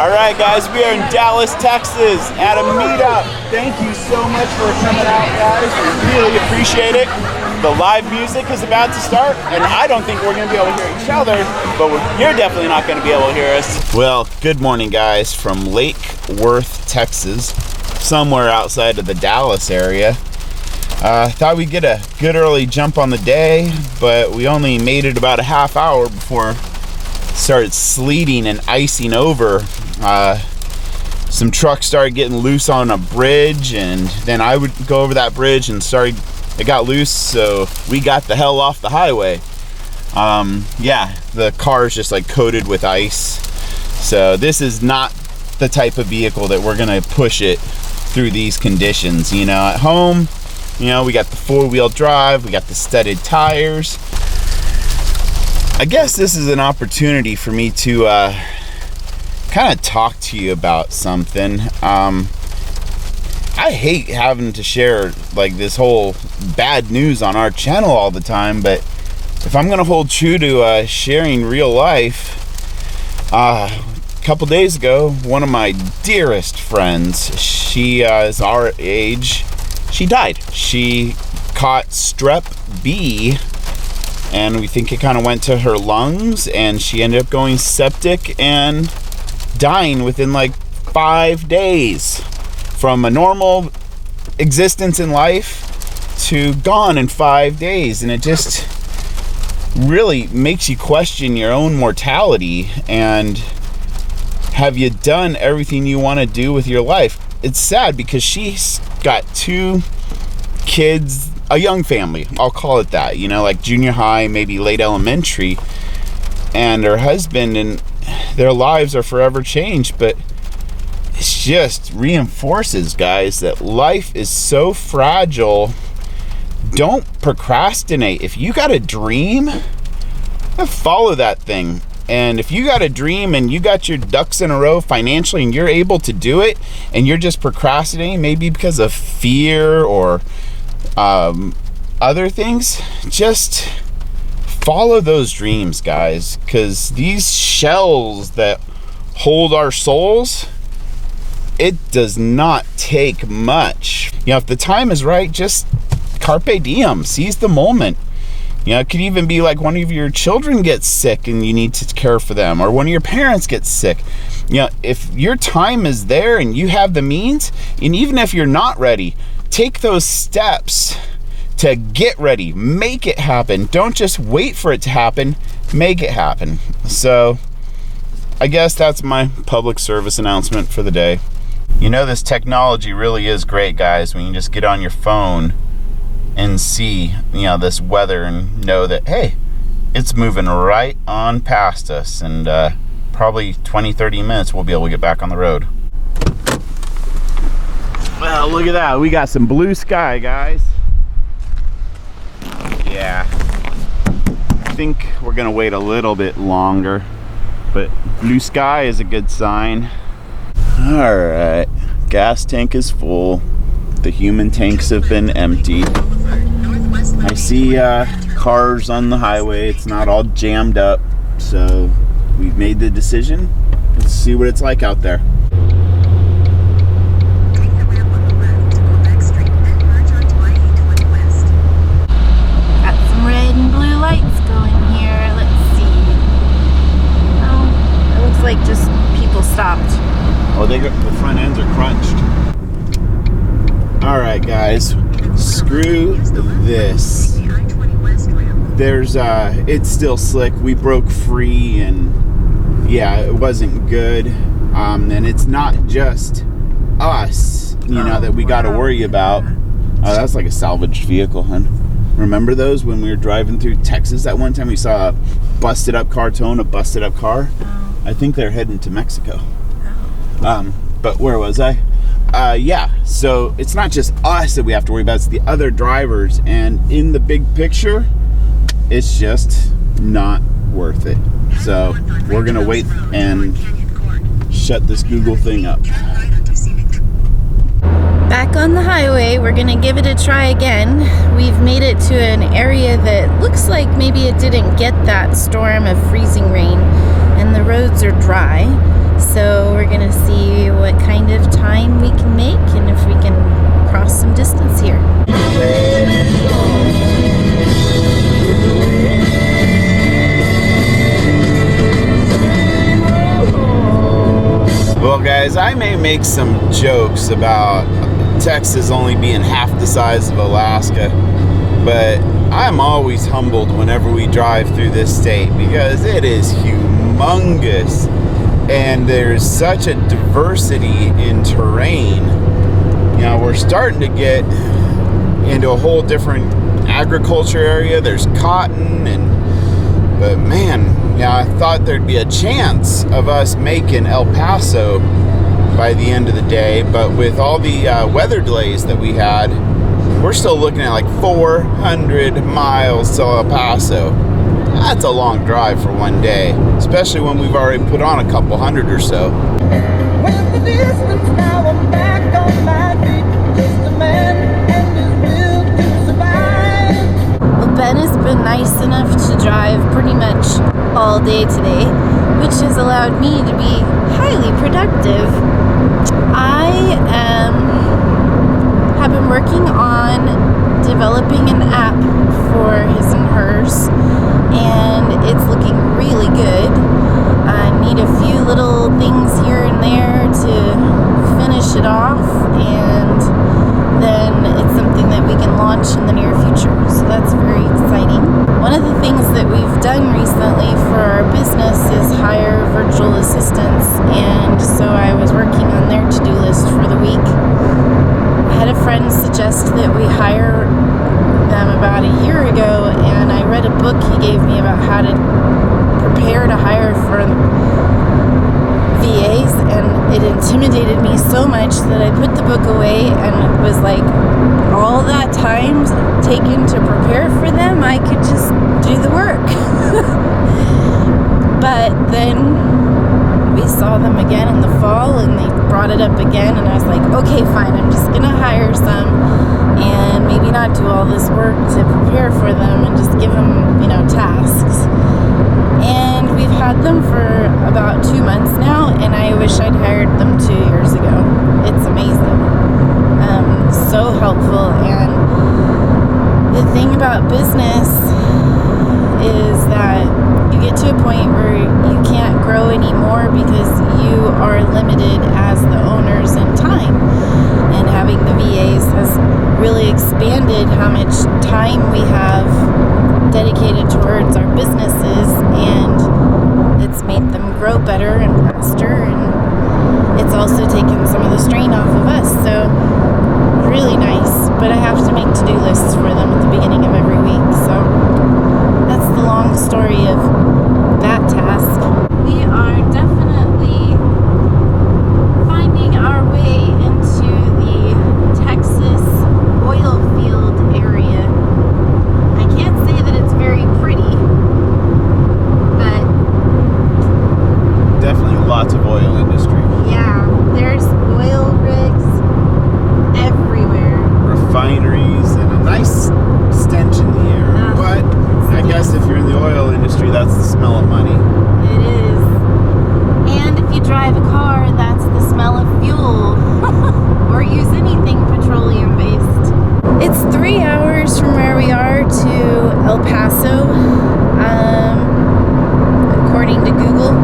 All right, guys, we are in Dallas, Texas at a meetup. Thank you so much for coming out, guys. We really appreciate it. The live music is about to start, and I don't think we're going to be able to hear each other, but you're definitely not going to be able to hear us. Well, good morning, guys, from Lake Worth, Texas, somewhere outside of the Dallas area. Thought we'd get a good early jump on the day, but we only made it about a half hour before it started sleeting and icing over. Some trucks started getting loose on a bridge, and then I would go over that bridge and it got loose, so we got the hell off the highway. Yeah, the car is just like coated with ice. So this is not the type of vehicle that we're gonna push it through these conditions. You know, at home, you know, we got the 4-wheel drive, we got the studded tires. I guess this is an opportunity for me to kind of talk to you about something. I hate having to share like this whole bad news on our channel all the time, but if I'm gonna hold true to sharing real life, a couple days ago, one of my dearest friends, she is our age, she died. She caught strep B, and we think it kind of went to her lungs, and she ended up going septic and dying within like 5 days. From a normal existence in life to gone in 5 days. And it just really makes you question your own mortality, and have you done everything you want to do with your life? It's sad because she's got 2 kids, a young family, I'll call it that, you know, like junior high, maybe late elementary, and her husband, and their lives are forever changed. But it just reinforces, guys, that life is so fragile. Don't procrastinate. If you got a dream, follow that thing. And if you got a dream and you got your ducks in a row financially and you're able to do it, and you're just procrastinating, maybe because of fear or other things, just follow those dreams, guys, because these shells that hold our souls, it does not take much. You know, if the time is right, just carpe diem, seize the moment. You know, it could even be like one of your children gets sick and you need to care for them, or one of your parents gets sick. You know, if your time is there and you have the means, and even if you're not ready, take those steps to get ready, make it happen. Don't just wait for it to happen, make it happen. So I guess that's my public service announcement for the day. You know, this technology really is great, guys, when you just get on your phone and see, you know, this weather and know that, hey, it's moving right on past us, and probably 20-30 minutes we'll be able to get back on the road. Well, look at that, we got some blue sky, guys. Yeah, I think we're gonna wait a little bit longer, but blue sky is a good sign. All right, gas tank is full. The human tanks have been emptied. I see cars on the highway. It's not all jammed up, so we've made the decision. Let's see what it's like out there. Got some red and blue lights going here. Let's see. Oh, it looks like just people stopped. Oh, the front ends are crunched. All right, guys, screw this. There's it's still slick. We broke free, and yeah, it wasn't good. And it's not just us, you know, that we got to worry about. Oh, that's like a salvaged vehicle, hun. Remember those when we were driving through Texas that one time? We saw a busted up car towing a busted up car. I think they're heading to Mexico. But where was I? Yeah, so it's not just us that we have to worry about, it's the other drivers, and in the big picture, it's just not worth it. So we're gonna wait and shut this Google thing up. Back on the highway, we're gonna give it a try again. We've made it to an area that looks like maybe it didn't get that storm of freezing rain, and the roads are dry. So we're gonna time we can make and if we can cross some distance here. Well, guys, I may make some jokes about Texas only being half the size of Alaska, but I'm always humbled whenever we drive through this state because it is humongous and there's such a diversity in terrain. You know, we're starting to get into a whole different agriculture area. There's cotton but man, yeah, I thought there'd be a chance of us making El Paso by the end of the day, but with all the weather delays that we had, we're still looking at like 400 miles to El Paso. That's a long drive for one day, especially when we've already put on a couple hundred or so. When the distance, now I'm back on my feet, just a man and his will to survive. Well, Ben has been nice enough to drive pretty much all day today, which has allowed me to be highly productive. I have been working on developing an app for his and hers, and it's looking really good. I need a few little things here and there to finish it off, and then it's something that we can launch in the near future, so that's very exciting. One of the things that we've done recently for our business is hire virtual assistants, and so I was working on their to-do list for the week. I had a friend suggest that we hire them about a year ago, and I read a book he gave me about how to prepare to hire for VAs, and it intimidated me so much that I put the book away and was like, all that time taken to prepare for them, I could just do the work. But then we saw them again in the fall and they brought it up again, and I was like, okay, fine, I'm just gonna hire some and maybe not do all this work to prepare for them and just give them, tasks. And we've had them for about 2 months now, and I wish I'd hired them 2 years ago. It's amazing. So helpful. And the thing about business is that you get to a point where you can't grow anymore because you are limited as the owners in time. And having the VAs has really expanded how much time we have dedicated towards our businesses, and it's made them grow better and faster, and it's also taken some of the strain off of us. So really nice, but I have to make to-do lists for them at the beginning of every week, so that's the long story of that task. We are definitely finding our way into the Texas oil field area. I can't say that it's very pretty, but Definitely lots of oil industry. yeah, there's oil rigs everywhere. Refineries and a nice stench in the air. But I guess if you're in the oil industry, that's the smell of money. It is. And if you drive a car, that's the smell of fuel. Or use anything petroleum based. It's 3 hours from where we are to El Paso, according to Google.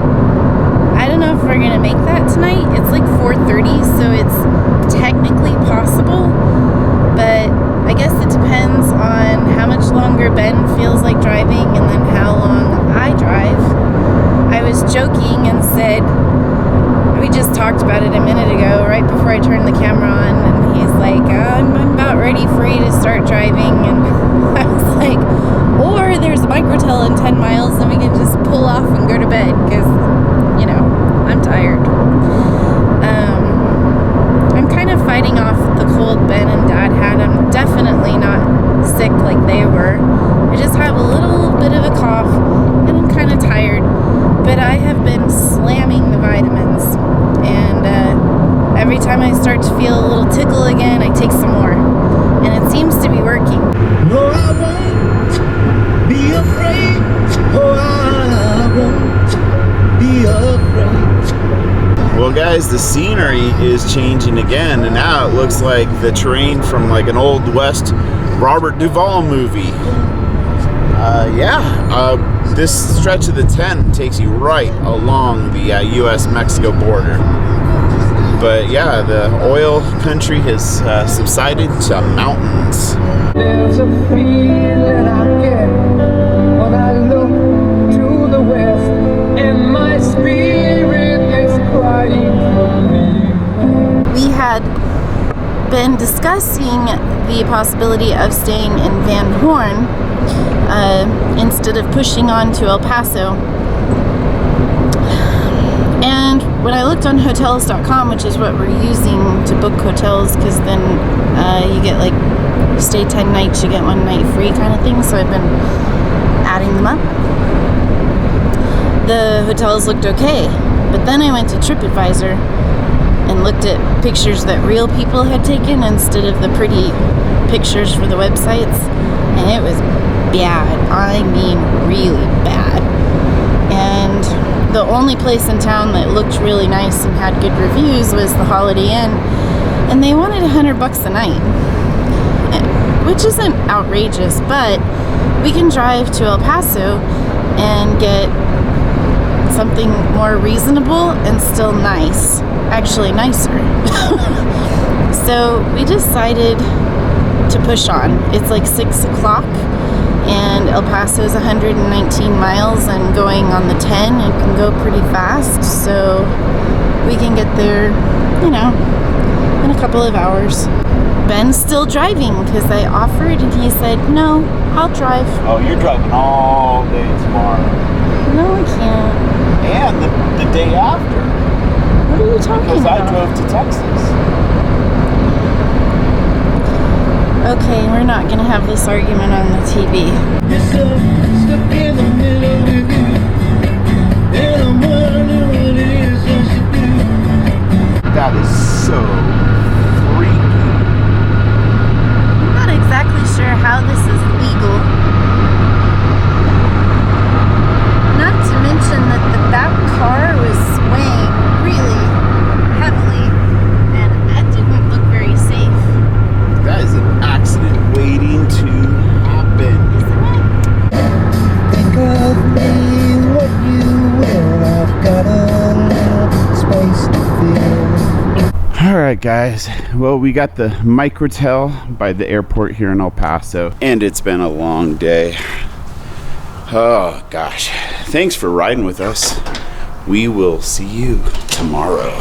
I don't know if we're gonna make that tonight. It's like 4:30, so it's technically possible, but I guess it depends on how much longer Ben feels like driving and then how long I drive. I was joking and said, we just talked about it a minute ago, right before I turned the camera on, and he's like, I'm about ready for you to start driving, and I was like, or there's a microtel in 10 miles and we can just pull off and go to bed, because, I'm tired. I'm kind of fighting off the cold Ben and Dad had. I'm definitely not sick like they were. I just have a little bit of a cough and I'm kind of tired, but I have been slamming the vitamins, and every time I start to feel a little tickle again, I take some more, and it seems to be working. No, I won't be afraid. Oh, I won't be afraid. Well, guys, the scenery is changing again, and now it looks like the terrain from like an old West Robert Duvall movie. This stretch of the 10 takes you right along the U.S.-Mexico border. But yeah, the oil country has subsided to mountains. There's a feeling I get when I look to the west, and my spirit is crying for me. We had been discussing the possibility of staying in Van Horn instead of pushing on to El Paso. And when I looked on hotels.com, which is what we're using to book hotels, because then you get like, you stay 10 nights, you get 1 night free kind of thing. So I've been adding them up. The hotels looked okay. But then I went to TripAdvisor and looked at pictures that real people had taken instead of the pretty pictures for the websites. And it was bad. I mean, really bad. And the only place in town that looked really nice and had good reviews was the Holiday Inn, and they wanted $100 a night, which isn't outrageous, but we can drive to El Paso and get something more reasonable and still nice, actually nicer. So we decided to push on. It's like 6 o'clock. And El Paso is 119 miles, and going on the 10, it can go pretty fast. So we can get there, you know, in a couple of hours. Ben's still driving because I offered, and he said, no, I'll drive. Oh, you're driving all day tomorrow. No, I can't. And the day after. What are you talking Because about? I drove to Texas. Okay, we're not going to have this argument on the TV. Stuck in the middle with you, and I'm wondering what it is I should do. That is so freaky. I'm not exactly sure how this is legal. Not to mention that the back car was swaying really heavily, and that didn't look very safe. That is an accident waiting to happen. Think of me what you will. I've got a little space to fill. All right, guys. Well, we got the microtel by the airport here in El Paso, and it's been a long day. Oh, gosh. Thanks for riding with us. We will see you tomorrow.